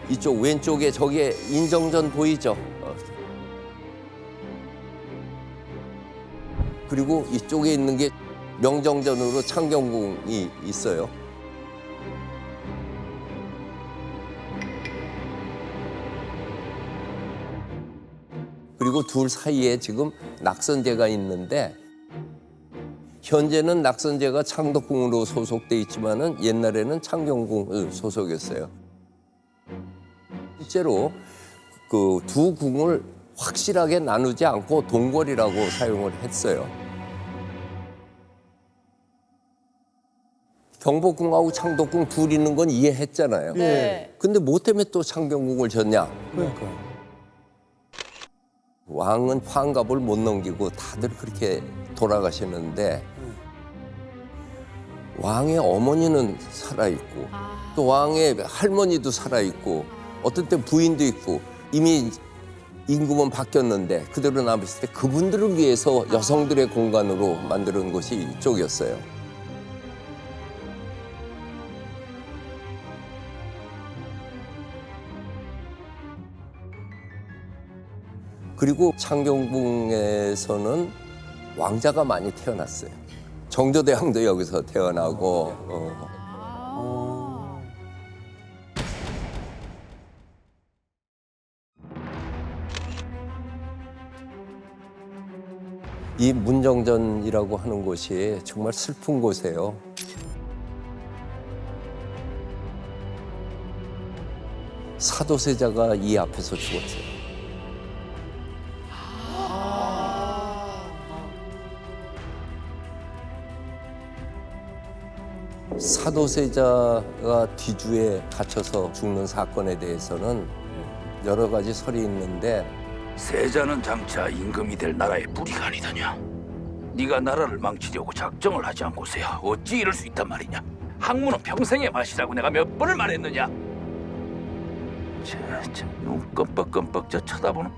이쪽 왼쪽에 저게 인정전 보이죠? 그리고 이쪽에 있는 게 명정전으로 창경궁이 있어요. 그리고 둘 사이에 지금 낙선제가 있는데 현재는 낙선제가 창덕궁으로 소속돼 있지만은 옛날에는 창경궁 소속이었어요. 실제로 그 두 궁을 확실하게 나누지 않고 동궐이라고 사용을 했어요. 경복궁하고 창덕궁 둘 있는 건 이해했잖아요. 네. 근데 뭐 때문에 또 창경궁을 졌냐? 그러니까. 왕은 환갑을 못 넘기고 다들 그렇게 돌아가시는데 왕의 어머니는 살아있고 또 왕의 할머니도 살아있고 어떤 때 부인도 있고 이미 임금은 바뀌었는데 그대로 남았을 때 그분들을 위해서 여성들의 공간으로 만드는 곳이 이쪽이었어요. 그리고 창경궁에서는 왕자가 많이 태어났어요. 정조대왕도 여기서 태어나고 이 문정전이라고 하는 곳이 정말 슬픈 곳이에요. 사도세자가 이 앞에서 죽었어요. 사도세자가 뒤주에 갇혀서 죽는 사건에 대해서는 여러 가지 설이 있는데 세자는 장차 임금이 될 나라의 뿌리가 아니더냐. 네가 나라를 망치려고 작정을 하지 않고서야 어찌 이럴 수 있단 말이냐. 학문은 평생의 맛이라고 내가 몇 번을 말했느냐. 눈 끔뻑끔뻑 저 쳐다보는.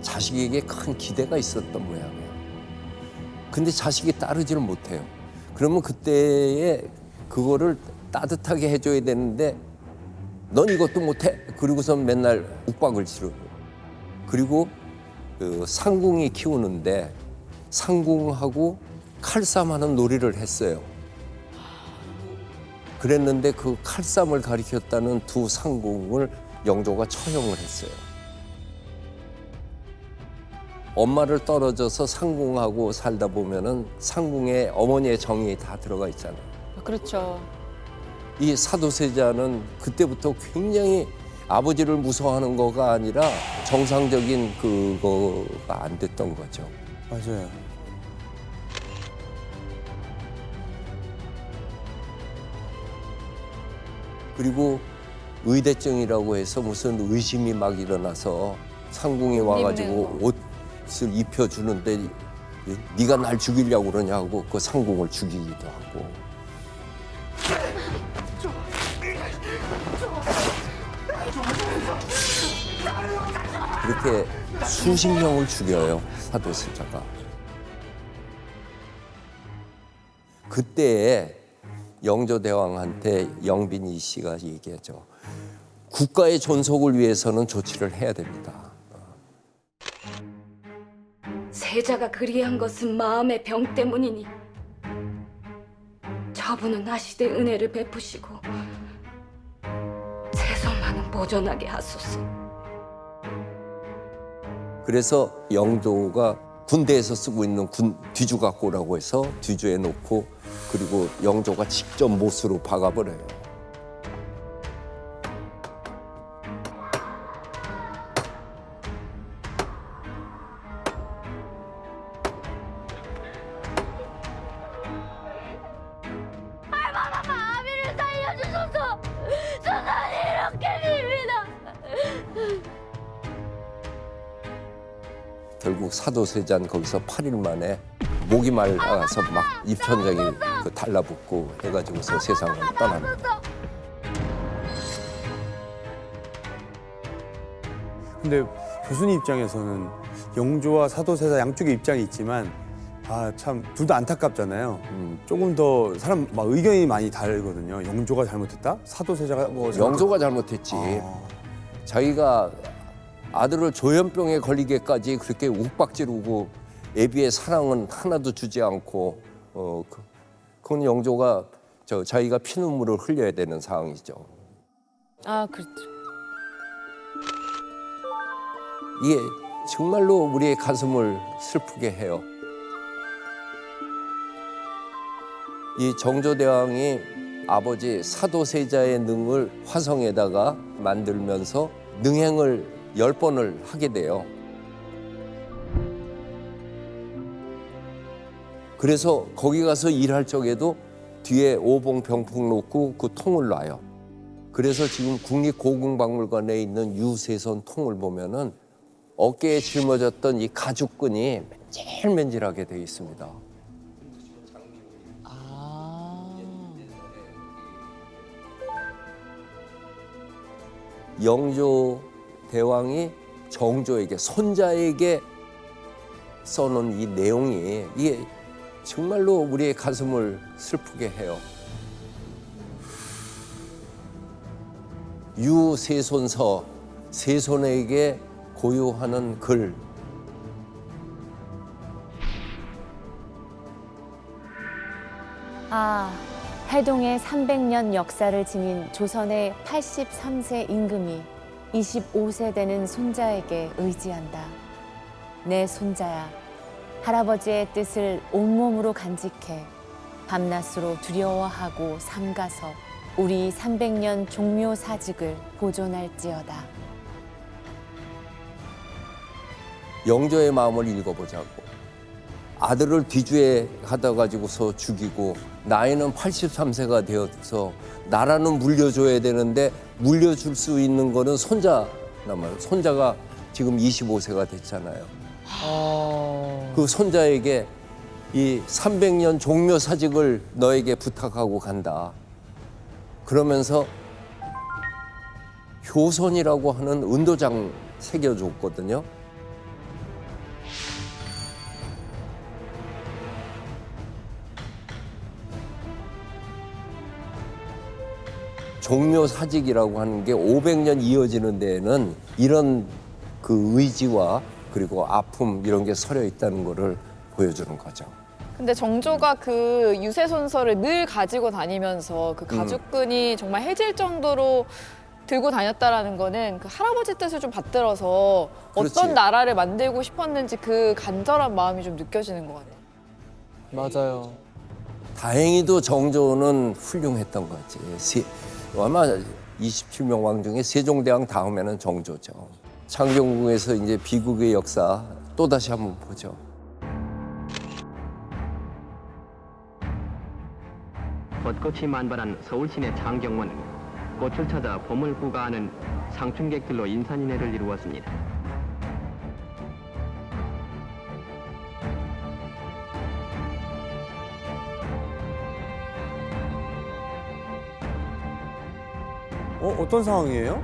자식에게 큰 기대가 있었던 모양이에요. 근데 자식이 따르지를 못해요. 그러면 그때에 그거를 따뜻하게 해줘야 되는데 넌 이것도 못해. 그리고선 맨날 욱박을 치르고. 그리고 그 상궁이 키우는데 상궁하고 칼싸움하는 놀이를 했어요. 그랬는데 그 칼싸움을 가리켰다는 두 상궁을 영조가 처형을 했어요. 엄마를 떨어져서 상궁하고 살다 보면은 상궁에 어머니의 정이 다 들어가 있잖아요. 그렇죠. 이 사도세자는 그때부터 굉장히 아버지를 무서워하는 거가 아니라 정상적인 그거가 안 됐던 거죠. 맞아요. 그리고 의대증이라고 해서 무슨 의심이 막 일어나서 상궁에 와가지고 옷을 입혀주는데 네가 날 죽이려고 그러냐고 그 상궁을 죽이기도 하고. 그렇게 수십 명을 죽여요, 사도세자가. 그때에 영조대왕한테 영빈이 씨가 얘기하죠. 국가의 존속을 위해서는 조치를 해야 됩니다. 세자가 그리한 것은 마음의 병 때문이니 저분은 나시대 은혜를 베푸시고 세손만은 보존하게 하소서. 그래서 영조가 군대에서 쓰고 있는 군 뒤주각고라고 해서 뒤주에 놓고 그리고 영조가 직접 못으로 박아버려요. 아비를 살려주소서. 저는 이렇게 빕니다. 결국 사도세자는 거기서 8일 만에 목이 말라서 막 입천장이 달라붙고 해가지고서 세상을 떠납니다. 근데 교수님 입장에서는 영조와 사도세자 양쪽의 입장이 있지만 아, 참 둘 다 안타깝잖아요. 조금 더 사람 막 의견이 많이 다르거든요. 영조가 잘못했다? 사도세자가 뭐 영조가 잘못했지. 자기가 아들을 조현병에 걸리게까지 그렇게 욱박지르고 애비의 사랑은 하나도 주지 않고 그건 영조가 자기가 피눈물을 흘려야 되는 상황이죠. 아, 그렇죠. 이게 정말로 우리의 가슴을 슬프게 해요. 이 정조대왕이 아버지 사도세자의 능을 화성에다가 만들면서 능행을 10번을 하게 돼요. 그래서 거기 가서 일할 적에도 뒤에 오봉병풍 놓고 그 통을 놔요. 그래서 지금 국립고궁박물관에 있는 유세손 통을 보면은 어깨에 짊어졌던 이 가죽끈이 맨질맨질하게 되어 있습니다. 영조 대왕이 정조에게 손자에게 써놓은 이 내용이 이게 정말로 우리의 가슴을 슬프게 해요. 유세손서, 세손에게 고유하는 글. 아, 해동의 300년 역사를 지닌 조선의 83세 임금이 25세 되는 손자에게 의지한다. 내 손자야, 할아버지의 뜻을 온몸으로 간직해 밤낮으로 두려워하고 삼가서 우리 300년 종묘 사직을 보존할지어다. 영조의 마음을 읽어보자고. 아들을 뒤주에 하다 가지고서 죽이고 나이는 83세가 되어서 나라는 물려줘야 되는데 물려줄 수 있는 거는 손자나만. 손자가 지금 25세가 됐잖아요. 그 손자에게 이 300년 종묘 사직을 너에게 부탁하고 간다. 그러면서 효선이라고 하는 은도장 새겨줬거든요. 종묘 사직이라고 하는 게 500년 이어지는 데에는 이런 그 의지와 그리고 아픔 이런 게 서려 있다는 거를 보여주는 거죠. 근데 정조가 그 유세손서를 늘 가지고 다니면서 그 가죽끈이 정말 해질 정도로 들고 다녔다라는 거는 그 할아버지 뜻을 좀 받들어서 그렇지. 어떤 나라를 만들고 싶었는지 그 간절한 마음이 좀 느껴지는 것 같아요. 맞아요. 다행히도 정조는 훌륭했던 거지. 아마 27명 왕 중에 세종대왕 다음에는 정조죠. 창경궁에서 이제 비극의 역사 또 다시 한번 보죠. 벚꽃이 만발한 서울 시내 창경원은 꽃을 찾아 봄을 구가하는 상춘객들로 인산인해를 이루었습니다. 어떤 상황이에요?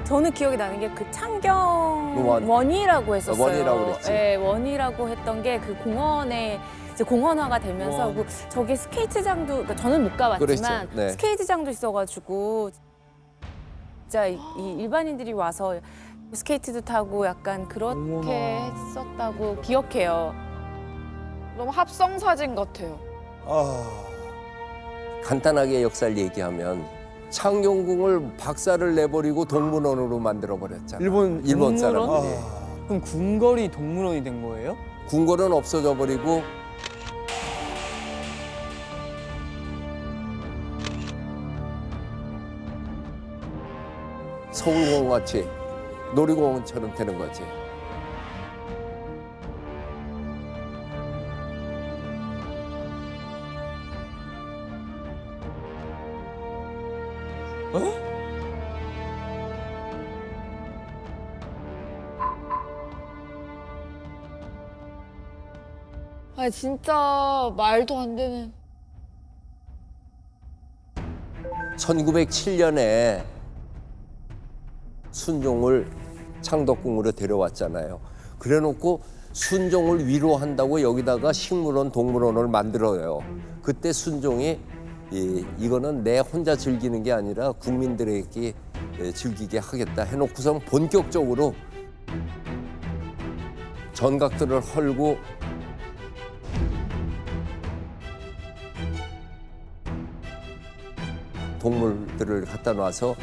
저는 기억이 나는 게 그 창경원이라고 했었어요. 원이라고 그랬지. 네, 원이라고 했던 게 그 공원에 이제 공원화가 되면서 그 저기 스케이트장도, 그러니까 저는 못 가봤지만 그랬죠. 네. 스케이트장도 있어가지고 진짜 이 일반인들이 와서 스케이트도 타고 약간 그렇게 했었다고 기억해요. 너무 합성 사진 같아요. 간단하게 역사를 얘기하면 창경궁을 박살을 내버리고 동문원으로 만들어 버렸잖아. 일본 일본 동물원? 사람들이. 그럼 궁궐이 동물원이 된 거예요? 궁궐은 없어져 버리고 서울공원 같이 놀이공원처럼 되는 거지. 아니 진짜 말도 안 되는. 1907년에 순종을 창덕궁으로 데려왔잖아요. 그래놓고 순종을 위로한다고 여기다가 식물원, 동물원을 만들어요. 그때 순종이 이거는 내 혼자 즐기는 게 아니라 국민들에게 즐기게 하겠다 해놓고선 본격적으로 전각들을 헐고 동물들을 갖다 놔서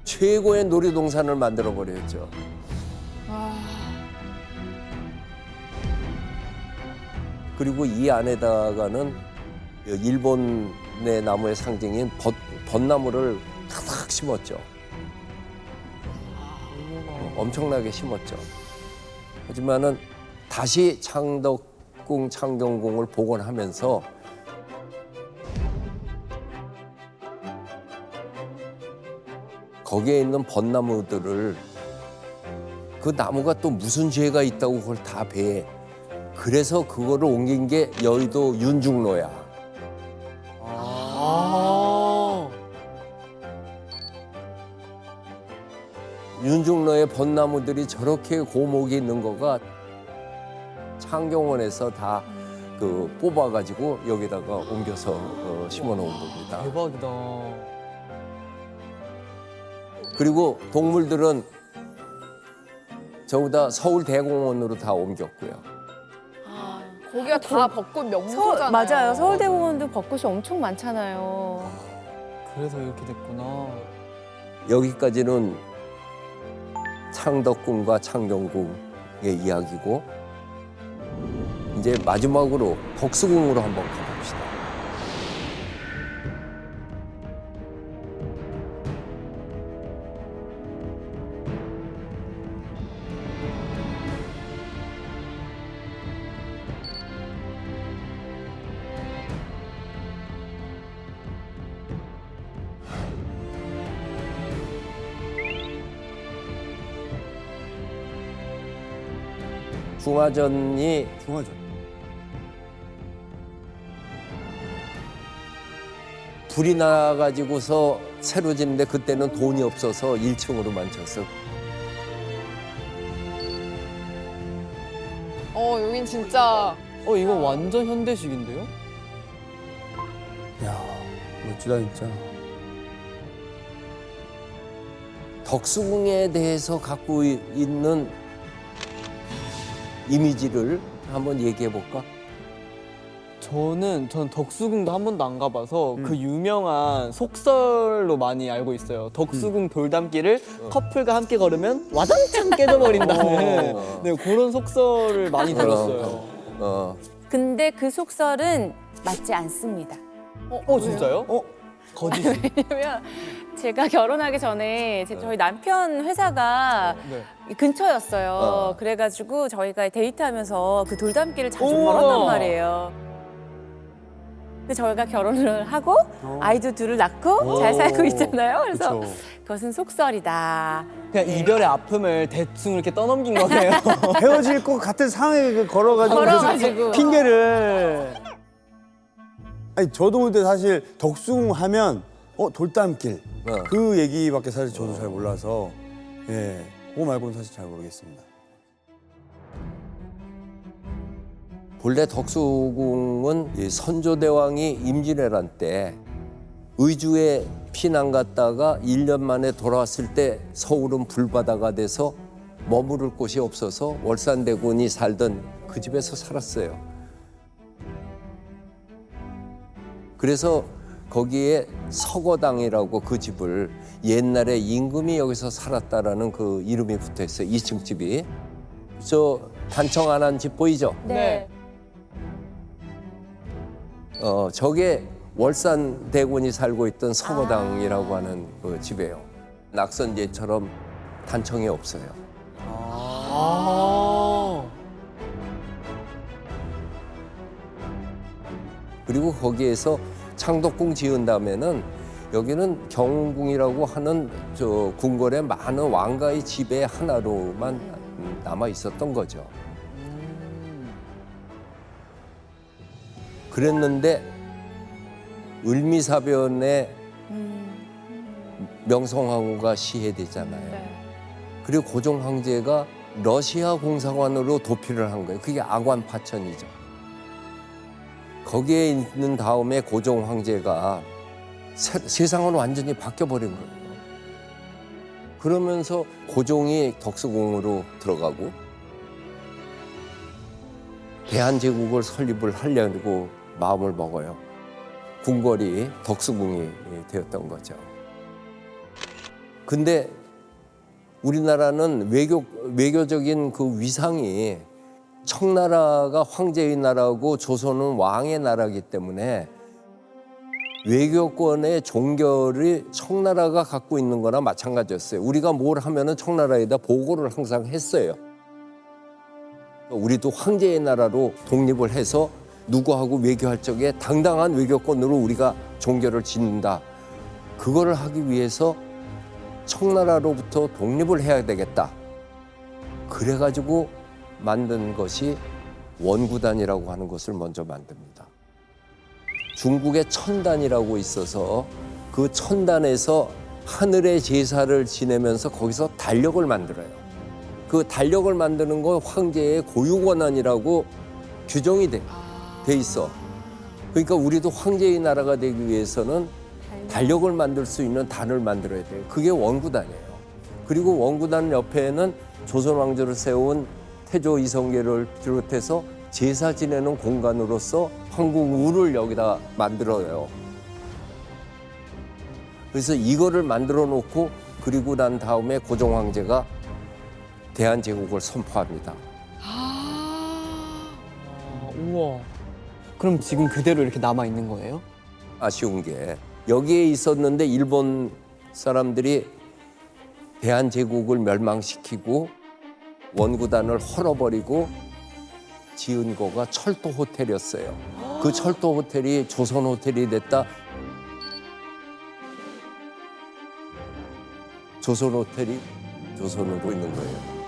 최고의 놀이동산을 만들어 버렸죠. 그리고 이 안에다가는 일본의 나무의 상징인 벚나무를 가득 심었죠. 엄청나게 심었죠. 하지만은 다시 창덕궁, 창경궁을 복원하면서 거기에 있는 벚나무들을 그 나무가 또 무슨 죄가 있다고 그걸 다 베. 그래서 그거를 옮긴 게 여의도 윤중로야. 윤중로의 벚나무들이 저렇게 고목이 있는 거가 창경원에서 다 그 뽑아가지고 여기다가 옮겨서 심어놓은 겁니다. 대박이다. 그리고 동물들은 전부 다 서울대공원으로 다 옮겼고요. 거기가 다 벚꽃 명소잖아요. 맞아요. 서울대공원도 벚꽃이 엄청 많잖아요. 그래서 이렇게 됐구나. 여기까지는 창덕궁과 창경궁의 이야기고 이제 마지막으로 덕수궁으로 한번 가봅시다. 중화전이 중화전. 불이 나가지고서 새로 짓는데 그때는 돈이 없어서 1층으로만 졌어. 여긴 진짜 이거 완전 현대식인데요? 야, 멋지다 진짜. 덕수궁에 대해서 갖고 있는 이미지를 한번 얘기해 볼까? 전 덕수궁도 한 번도 안 가봐서 그 유명한 속설로 많이 알고 있어요. 덕수궁 돌담길을 커플과 함께 걸으면 와장창 깨져버린다는 네, 그런 속설을 많이 들었어요. 근데 그 속설은 맞지 않습니다. 진짜요? 거짓. 왜냐면 제가 결혼하기 전에 저희 남편 회사가 네. 근처였어요. 그래가지고 저희가 데이트하면서 그 돌담길을 자주 우와. 걸었단 말이에요. 근데 저희가 결혼을 하고 아이도 둘을 낳고 잘 살고 있잖아요. 그래서 그쵸. 그것은 속설이다. 그냥 이별의 아픔을 대충 이렇게 떠넘긴 거네요. 헤어질 것 같은 상황에 걸어가지고 걸어가지고. 핑계를. 아니 저도 근데 사실 덕수궁 하면 돌담길 그 얘기밖에 사실 저도 잘 몰라서 그거 말고는 사실 잘 모르겠습니다. 본래 덕수궁은 이 선조대왕이 임진왜란 때 의주에 피난 갔다가 1년 만에 돌아왔을 때 서울은 불바다가 돼서 머무를 곳이 없어서 월산대군이 살던 그 집에서 살았어요. 그래서 거기에 서거당이라고 그 집을 옛날에 임금이 여기서 살았다라는 그 이름이 붙어 있어요. 2층 집이. 저 단청 안 한 집 보이죠? 네. 저게 월산대군이 살고 있던 서거당이라고 하는 그 집이에요. 낙선제처럼 단청이 없어요. 그리고 거기에서 창덕궁 지은 다음에는 여기는 경운궁이라고 하는 저 궁궐의 많은 왕가의 집의 하나로만 남아 있었던 거죠. 그랬는데 을미사변에 명성황후가 시해되잖아요. 그리고 고종 황제가 러시아 공사관으로 도피를 한 거예요. 그게 아관 파천이죠. 거기에 있는 다음에 고종 황제가 세상은 완전히 바뀌어버린 거예요. 그러면서 고종이 덕수궁으로 들어가고 대한제국을 설립을 하려고 마음을 먹어요. 궁궐이 덕수궁이 되었던 거죠. 근데 우리나라는 외교적인 그 위상이 청나라가 황제의 나라고 조선은 왕의 나라이기 때문에 외교권의 종결이 청나라가 갖고 있는 거나 마찬가지였어요. 우리가 뭘 하면은 청나라에다 보고를 항상 했어요. 우리도 황제의 나라로 독립을 해서 누구하고 외교할 적에 당당한 외교권으로 우리가 종결을 짓는다. 그거를 하기 위해서 청나라로부터 독립을 해야 되겠다. 그래가지고 만든 것이 원구단이라고 하는 것을 먼저 만듭니다. 중국에 천단이라고 있어서 그 천단에서 하늘의 제사를 지내면서 거기서 달력을 만들어요. 그 달력을 만드는 건 황제의 고유 권한이라고 규정이 돼 있어. 그러니까 우리도 황제의 나라가 되기 위해서는 달력을 만들 수 있는 단을 만들어야 돼요. 그게 원구단이에요. 그리고 원구단 옆에는 조선 왕조를 세운 태조 이성계를 비롯해서 제사 지내는 공간으로서 황궁우를 여기다 만들어요. 그래서 이거를 만들어 놓고 그리고 난 다음에 고종 황제가 대한제국을 선포합니다. 우와. 그럼 지금 그대로 이렇게 남아 있는 거예요? 아쉬운 게 여기에 있었는데 일본 사람들이 대한제국을 멸망시키고 원구단을 헐어버리고 지은 거가 철도 호텔이었어요. 그 철도 호텔이 조선 호텔이 됐다. 조선 호텔이 조선으로 있는 거예요.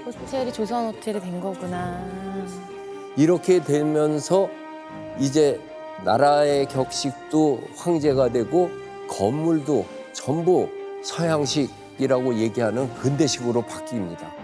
호텔이 조선 호텔이 된 거구나. 이렇게 되면서 이제 나라의 격식도 황제가 되고 건물도 전부 서양식이라고 얘기하는 근대식으로 바뀝니다.